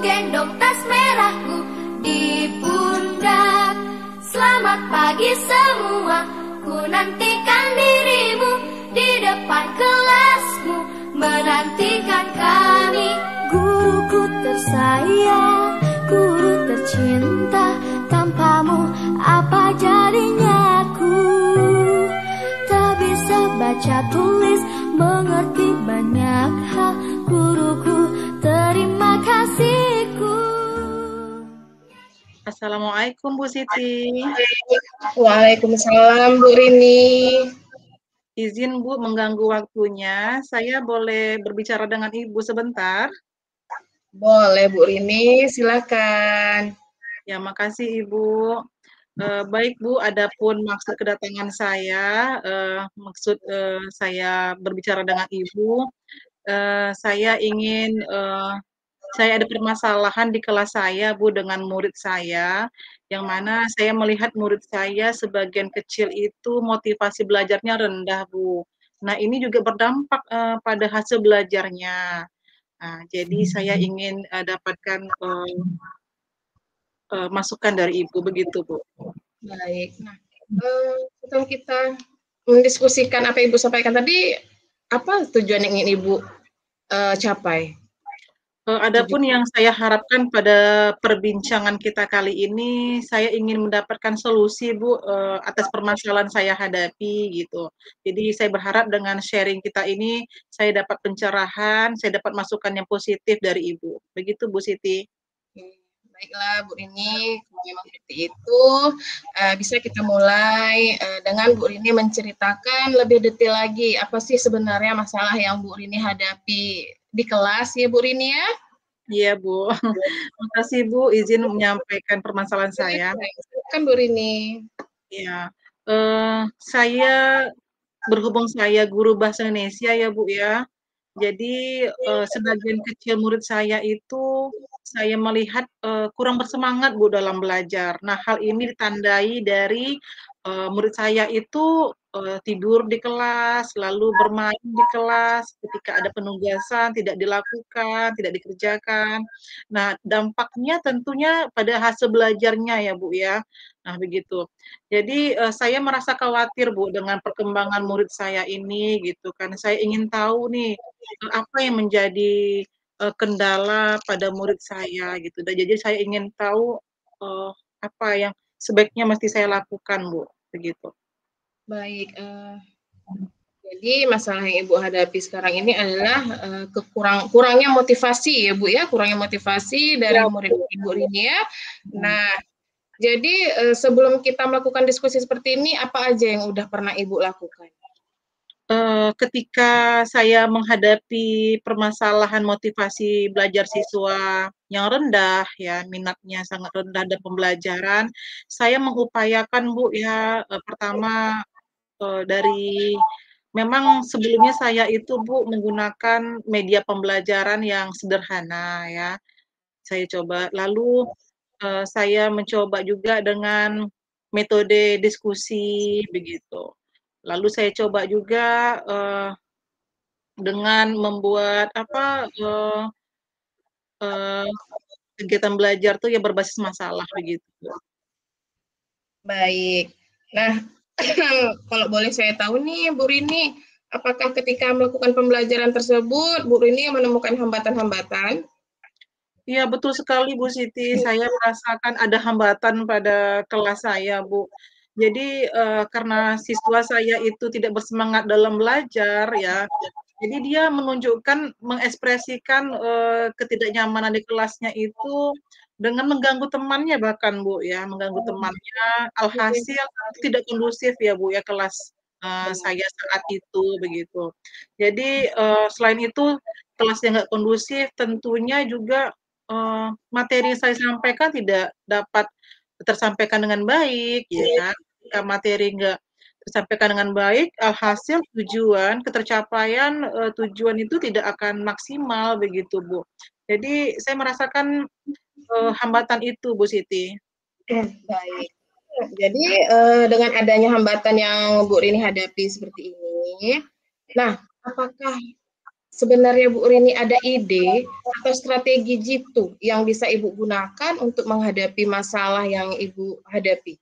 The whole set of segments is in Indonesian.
gendong tas merahku di pundak. Selamat pagi semua, ku nantikan dirimu di depan kelasmu, menantikan kami. Guruku tersayang, guru tercinta, tanpamu apa jadinya aku? Tak bisa baca tulis, mengerti banyak hal. Guruku, terima kasihku. Assalamualaikum Bu Siti. Waalaikumsalam Bu Rini. Izin Bu mengganggu waktunya, saya boleh berbicara dengan Ibu sebentar? Boleh Bu Rini, silakan. Ya, makasih Ibu. Baik Bu, adapun maksud kedatangan saya, saya berbicara dengan Ibu, saya ingin, saya ada permasalahan di kelas saya Bu dengan murid saya, yang mana saya melihat murid saya sebagian kecil itu motivasi belajarnya rendah Bu. Nah ini juga berdampak pada hasil belajarnya. Nah, jadi saya ingin dapatkan masukan dari Ibu, begitu Bu. Baik, nah setelah kita mendiskusikan apa Ibu sampaikan tadi, apa tujuan yang ingin Ibu capai? Adapun yang saya harapkan pada perbincangan kita kali ini, saya ingin mendapatkan solusi Bu atas permasalahan saya hadapi gitu. Jadi saya berharap dengan sharing kita ini, saya dapat pencerahan, saya dapat masukan yang positif dari Ibu. Begitu Bu Siti. Baiklah Bu Rini, kalau memang seperti itu, bisa kita mulai dengan Bu Rini menceritakan lebih detail lagi apa sih sebenarnya masalah yang Bu Rini hadapi di kelas ya Bu Rini ya? Iya Bu, makasih Bu izin menyampaikan permasalahan saya. Silakan Bu Rini. Ya, saya berhubung saya guru bahasa Indonesia ya Bu ya, jadi sebagian kecil murid saya itu saya melihat kurang bersemangat Bu dalam belajar. Nah hal ini ditandai dari murid saya itu tidur di kelas, lalu bermain di kelas, ketika ada penugasan tidak dilakukan, tidak dikerjakan. Nah dampaknya tentunya pada hasil belajarnya ya Bu ya. Nah begitu. Jadi saya merasa khawatir Bu dengan perkembangan murid saya ini gitu kan. Saya ingin tahu nih apa yang menjadi kendala pada murid saya gitu. Dan jadi saya ingin tahu apa yang sebaiknya mesti saya lakukan Bu, begitu. Baik, jadi masalah yang Ibu hadapi sekarang ini adalah kurangnya motivasi ya Bu ya, kurangnya motivasi dari murid Ibu Rini ya. Nah, jadi sebelum kita melakukan diskusi seperti ini, apa aja yang udah pernah Ibu lakukan? Ketika saya menghadapi permasalahan motivasi belajar siswa yang rendah ya, minatnya sangat rendah dan pembelajaran, saya mengupayakan Bu ya, pertama dari memang sebelumnya saya itu Bu menggunakan media pembelajaran yang sederhana ya, saya coba. Lalu saya mencoba juga dengan metode diskusi begitu. Lalu saya coba juga dengan membuat kegiatan belajar tuh ya berbasis masalah begitu. Baik. Nah, kalau boleh saya tahu nih Bu Rini, apakah ketika melakukan pembelajaran tersebut Bu Rini menemukan hambatan-hambatan? Iya betul sekali Bu Siti, saya merasakan ada hambatan pada kelas saya Bu. Jadi karena siswa saya itu tidak bersemangat dalam belajar ya, jadi dia menunjukkan, mengekspresikan ketidaknyamanan di kelasnya itu dengan mengganggu temannya bahkan Bu ya, mengganggu temannya, alhasil tidak kondusif ya Bu ya kelas saya saat itu begitu. Jadi selain itu kelasnya nggak kondusif, tentunya juga materi yang saya sampaikan tidak dapat tersampaikan dengan baik, ya kan. Ketika materi nggak tersampaikan dengan baik, alhasil tujuan, ketercapaian tujuan itu tidak akan maksimal begitu, Bu. Jadi saya merasakan hambatan itu, Bu Siti. Baik. Jadi dengan adanya hambatan yang Bu Rini hadapi seperti ini, nah apakah sebenarnya Bu Rini ada ide atau strategi jitu yang bisa Ibu gunakan untuk menghadapi masalah yang Ibu hadapi?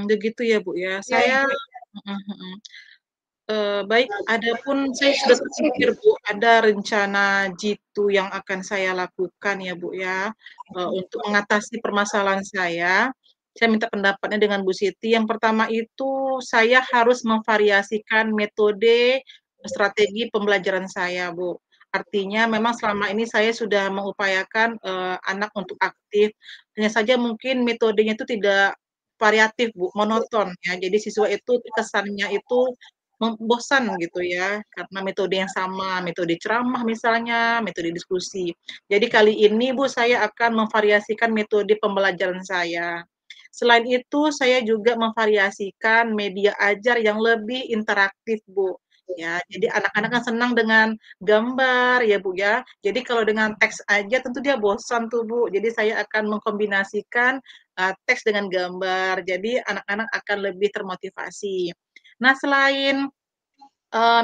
Begitu ya Bu ya. Ya, Saya mhm mhm. Baik, adapun saya sudah terpikir Bu, ada rencana jitu yang akan saya lakukan ya Bu ya, untuk mengatasi permasalahan saya. Saya minta pendapatnya dengan Bu Siti. Yang pertama itu saya harus memvariasikan metode, strategi pembelajaran saya Bu. Artinya memang selama ini saya sudah mengupayakan, anak untuk aktif, hanya saja mungkin metodenya itu tidak variatif Bu, monoton ya. Jadi siswa itu kesannya itu bosan gitu ya, karena metode yang sama, metode ceramah misalnya, metode diskusi. Jadi kali ini Bu, saya akan memvariasikan metode pembelajaran saya. Selain itu, saya juga memvariasikan media ajar yang lebih interaktif Bu. Ya, jadi anak-anak kan senang dengan gambar ya Bu ya. Jadi kalau dengan teks aja tentu dia bosan tuh Bu. Jadi saya akan mengkombinasikan teks dengan gambar. Jadi anak-anak akan lebih termotivasi. Nah, selain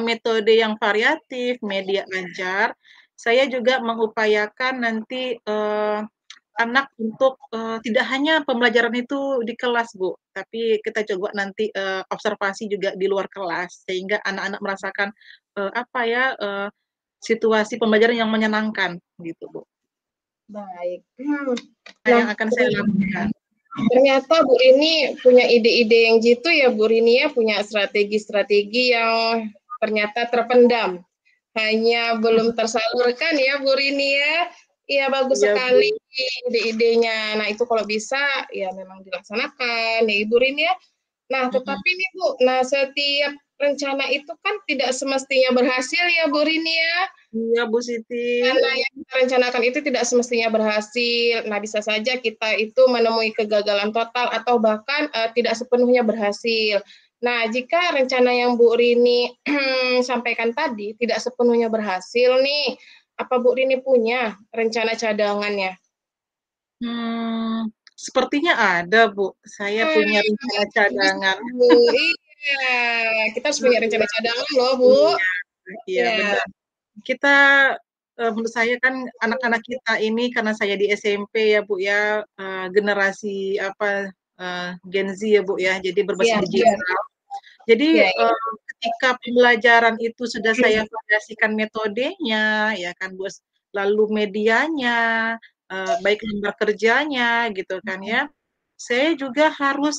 metode yang variatif, media ajar, saya juga mengupayakan nanti, anak untuk, tidak hanya pembelajaran itu di kelas, Bu, tapi kita coba nanti, observasi juga di luar kelas, sehingga anak-anak merasakan, apa ya, situasi pembelajaran yang menyenangkan, gitu, Bu. baik. Nah, Nah, yang akan saya lakukan. ternyata Bu Rini punya ide-ide yang jitu ya Bu Rini ya, punya strategi-strategi yang ternyata terpendam. Hanya belum tersalurkan ya Bu Rini ya. Iya bagus Iya, sekali Bu. ide-idenya. Nah itu kalau bisa ya memang dilaksanakan ya Ibu Rini ya. Nah Mhm. tetapi nih Bu, nah setiap rencana itu kan tidak semestinya berhasil ya Bu Rini ya. Iya, Bu Siti. Rencana yang kita rencanakan itu tidak semestinya berhasil. Nah, bisa saja kita itu menemui kegagalan total atau bahkan tidak sepenuhnya berhasil. Nah, jika rencana yang Bu Rini sampaikan tadi tidak sepenuhnya berhasil nih, apa Bu Rini punya rencana cadangannya? Sepertinya ada, Bu. Saya punya rencana Bagus, cadangan. Bu. Iya, kita harus punya rencana cadangan loh, Bu. Iya, iya Ya, benar. Kita, menurut saya kan anak-anak kita ini karena saya di SMP ya, Bu, ya, generasi apa, Gen Z ya, Bu, ya, jadi berbasis iya, iya, digital. Jadi, iya, ketika pembelajaran itu sudah saya variasikan metodenya, ya kan, Bu, lalu medianya, baik lembar kerjanya gitu kan ya, saya juga harus,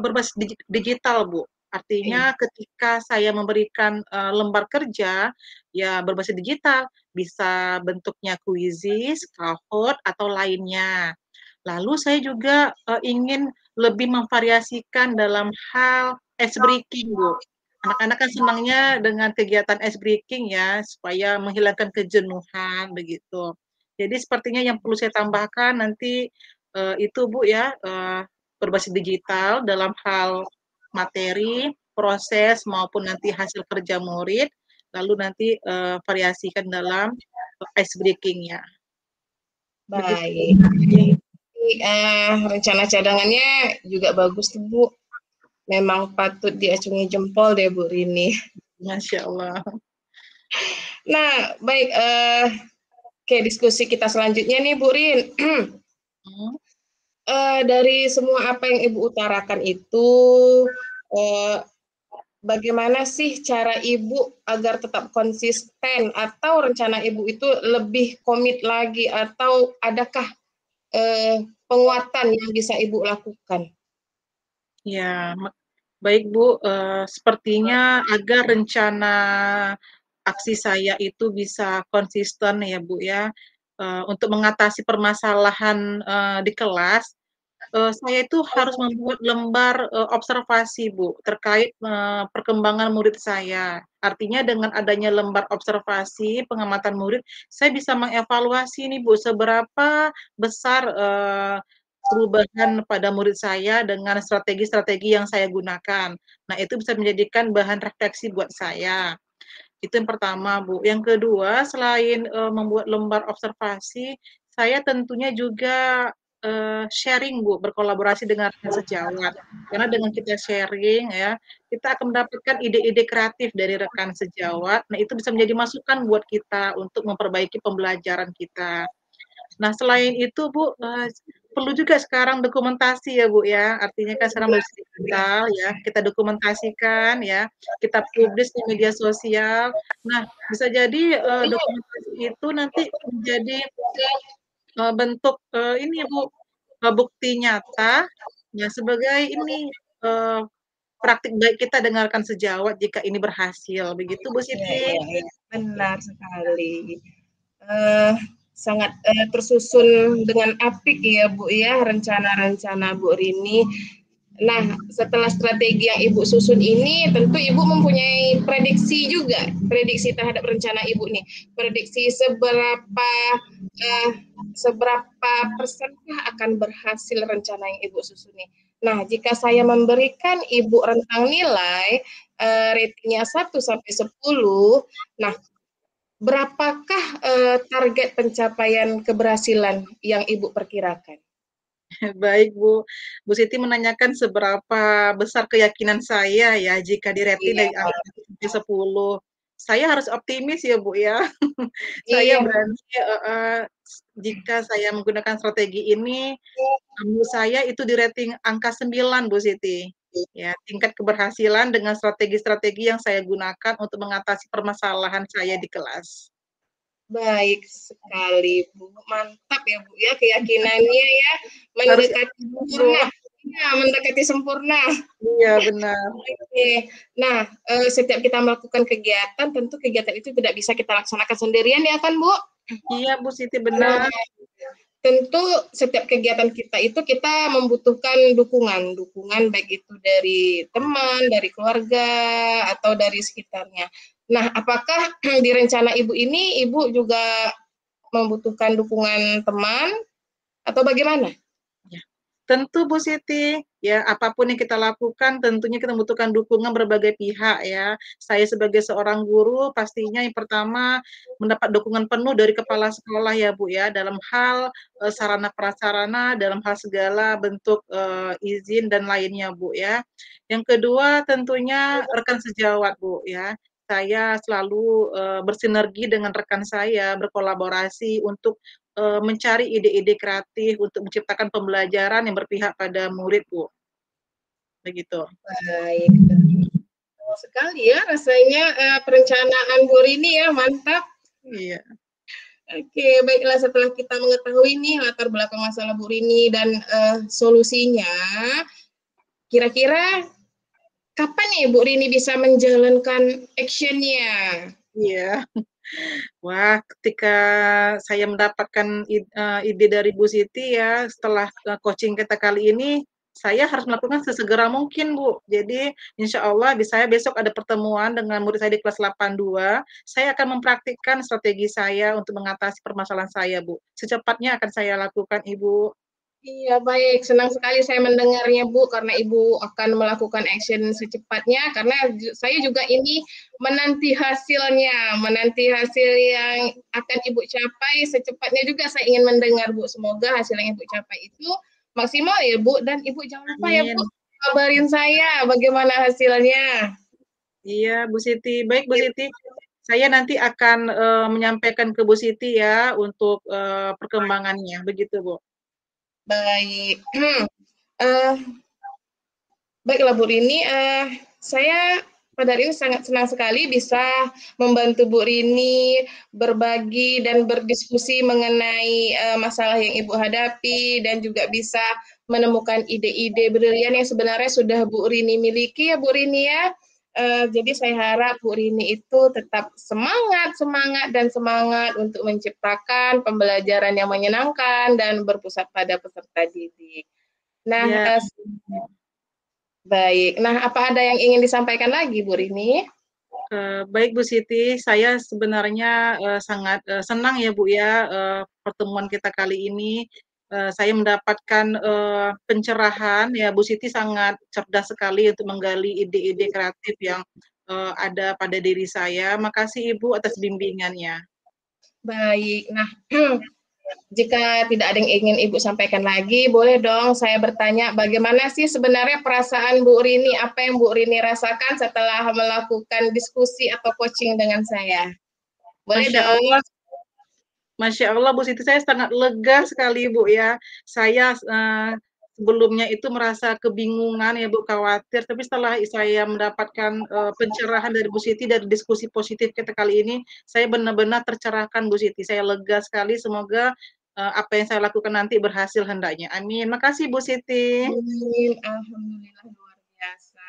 berbasis digital, Bu. iya. Artinya ketika saya memberikan, lembar kerja, ya berbasis digital, bisa bentuknya kuisis, Kahoot, atau lainnya. Lalu saya juga, ingin lebih memvariasikan dalam hal ice breaking, Bu. Anak-anak kan senangnya dengan kegiatan ice breaking ya, supaya menghilangkan kejenuhan, begitu. Jadi sepertinya yang perlu saya tambahkan nanti, itu Bu ya, berbasis digital dalam hal materi, proses, maupun nanti hasil kerja murid, lalu nanti, variasikan dalam ice breaking-nya. Begitu, Bu. Baik. Rencana cadangannya juga bagus tuh Bu. Memang patut diacungi jempol deh Bu Rini. Masya Allah. Nah, baik. Oke, diskusi kita selanjutnya nih Bu Rin. Hmm. Dari semua apa yang Ibu utarakan itu, eh, bagaimana sih cara Ibu agar tetap konsisten atau rencana Ibu itu lebih komit lagi atau adakah penguatan yang bisa Ibu lakukan? Ya, baik Bu, sepertinya agar rencana aksi saya itu bisa konsisten ya Bu ya, untuk mengatasi permasalahan, di kelas, saya itu harus membuat lembar, observasi Bu, terkait, perkembangan murid saya. Artinya dengan adanya lembar observasi pengamatan murid, saya bisa mengevaluasi nih Bu, seberapa besar, perubahan pada murid saya dengan strategi-strategi yang saya gunakan. Nah, itu bisa menjadikan bahan refleksi buat saya. Itu yang pertama, Bu. Yang kedua, selain, membuat lembar observasi, saya tentunya juga sharing Bu, berkolaborasi dengan rekan sejawat. Karena dengan kita sharing ya, kita akan mendapatkan ide-ide kreatif dari rekan sejawat. Nah, itu bisa menjadi masukan buat kita untuk memperbaiki pembelajaran kita. Nah, selain itu Bu, perlu juga sekarang dokumentasi ya Bu ya, artinya kan sekarang berbasis digital ya, kita dokumentasikan ya, kita publish di media sosial. Nah, bisa jadi, dokumentasi itu nanti menjadi, bentuk, ini Bu, bukti nyata ya sebagai ini, eee, praktik baik kita dengarkan sejawat jika ini berhasil, begitu Bu Iya, Siti? iya, iya. Benar sekali. Eh, sangat tersusun dengan apik ya Bu ya rencana-rencana Bu Rini. Nah, setelah strategi yang Ibu susun ini, tentu Ibu mempunyai prediksi juga, prediksi terhadap rencana Ibu nih. Prediksi seberapa persenkah akan berhasil rencana yang Ibu susun nih. Nah, jika saya memberikan Ibu rentang nilai ratingnya 1 sampai 10, nah berapakah target pencapaian keberhasilan yang Ibu perkirakan? Baik Bu, Bu Siti menanyakan seberapa besar keyakinan saya ya jika di-rating Iya, dari angka 1 sampai 10. Saya harus optimis ya Bu ya. Saya iya, berani jika saya menggunakan strategi ini, menurut saya itu di-rating angka 9 Bu Siti. Ya, tingkat keberhasilan dengan strategi-strategi yang saya gunakan untuk mengatasi permasalahan saya di kelas. baik sekali Bu. Mantap ya Bu ya keyakinannya ya Harus mendekati Bu. sempurna. Ya, mendekati sempurna. Iya benar. Oke. Nah, setiap kita melakukan kegiatan, tentu kegiatan itu tidak bisa kita laksanakan sendirian ya kan Bu? Iya Bu Siti Nah, benar. tentu setiap kegiatan kita itu kita membutuhkan dukungan baik itu dari teman, dari keluarga, atau dari sekitarnya. Nah, apakah di rencana Ibu ini Ibu juga membutuhkan dukungan teman atau bagaimana? Ya. Tentu Bu Siti, ya apapun yang kita lakukan tentunya kita membutuhkan dukungan berbagai pihak ya. Saya sebagai seorang guru pastinya yang pertama mendapat dukungan penuh dari kepala sekolah ya Bu ya dalam hal sarana prasarana, dalam hal segala bentuk izin dan lainnya Bu ya. Yang kedua tentunya rekan sejawat Bu ya. Saya selalu bersinergi dengan rekan saya, berkolaborasi untuk mencari ide-ide kreatif untuk menciptakan pembelajaran yang berpihak pada murid, Bu. Begitu. Baik, sekali ya rasanya perencanaan Bu Rini ya, mantap. Iya. Oke, baiklah setelah kita mengetahui nih latar belakang masalah Bu Rini dan solusinya, kira-kira kapan nih Bu Rini bisa menjalankan action-nya? Iya. Wah, ketika saya mendapatkan ide dari Bu Siti ya, setelah coaching kita kali ini, saya harus melakukan sesegera mungkin, Bu. Jadi, insya Allah saya besok ada pertemuan dengan murid saya di kelas 82, saya akan mempraktikkan strategi saya untuk mengatasi permasalahan saya, Bu. Secepatnya akan saya lakukan, Ibu. Iya, baik. Senang sekali saya mendengarnya, Bu, karena Ibu akan melakukan action secepatnya, karena saya juga ini menanti hasil yang akan Ibu capai secepatnya juga saya ingin mendengar, Bu. Semoga hasil yang Ibu capai itu maksimal ya, Bu, dan Ibu jangan lupa ya, Bu, Amin. kabarin saya bagaimana hasilnya. Iya, Bu Siti. Baik, Bu Siti. Saya nanti akan menyampaikan ke Bu Siti ya untuk perkembangannya. Begitu, Bu. Baik. uh, Baiklah Bu Rini, saya pada hari ini sangat senang sekali bisa membantu Bu Rini berbagi dan berdiskusi mengenai masalah yang Ibu hadapi dan juga bisa menemukan ide-ide brilian yang sebenarnya sudah Bu Rini miliki ya Bu Rini ya. Jadi saya harap Bu Rini itu tetap semangat untuk menciptakan pembelajaran yang menyenangkan dan berpusat pada peserta didik. Nah, Ya. baik. Nah, apa ada yang ingin disampaikan lagi, Bu Rini? Baik Bu Siti, saya sebenarnya sangat senang ya Bu ya pertemuan kita kali ini. Saya mendapatkan pencerahan ya Bu Siti sangat cerdas sekali untuk menggali ide-ide kreatif yang ada pada diri saya. Makasih Ibu atas bimbingannya. Baik. Nah, jika tidak ada yang ingin Ibu sampaikan lagi, boleh dong saya bertanya bagaimana sih sebenarnya perasaan Bu Rini, apa yang Bu Rini rasakan setelah melakukan diskusi atau coaching dengan saya? Boleh Masya dong. Allah, Masya Allah Bu Siti, saya sangat lega sekali Bu ya. Saya sebelumnya itu merasa kebingungan ya Bu, khawatir, tapi setelah saya mendapatkan pencerahan dari Bu Siti dari diskusi positif kita kali ini, saya benar-benar tercerahkan Bu Siti. Saya lega sekali, semoga apa yang saya lakukan nanti berhasil hendaknya. Amin. Makasih Bu Siti. Amin. Alhamdulillah luar biasa.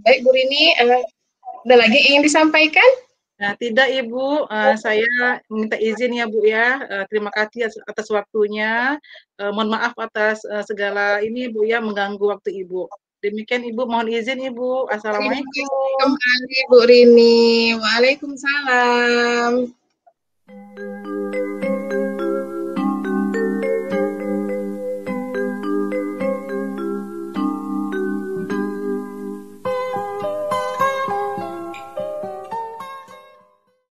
Baik Bu Rini, ada lagi yang ingin disampaikan? Nah, tidak Ibu, saya minta izin ya Bu ya, terima kasih atas waktunya, mohon maaf atas segala ini Bu ya, mengganggu waktu Ibu. Demikian Ibu, mohon izin Ibu. Terima kasih Assalamualaikum. kembali Bu Rini. Waalaikumsalam.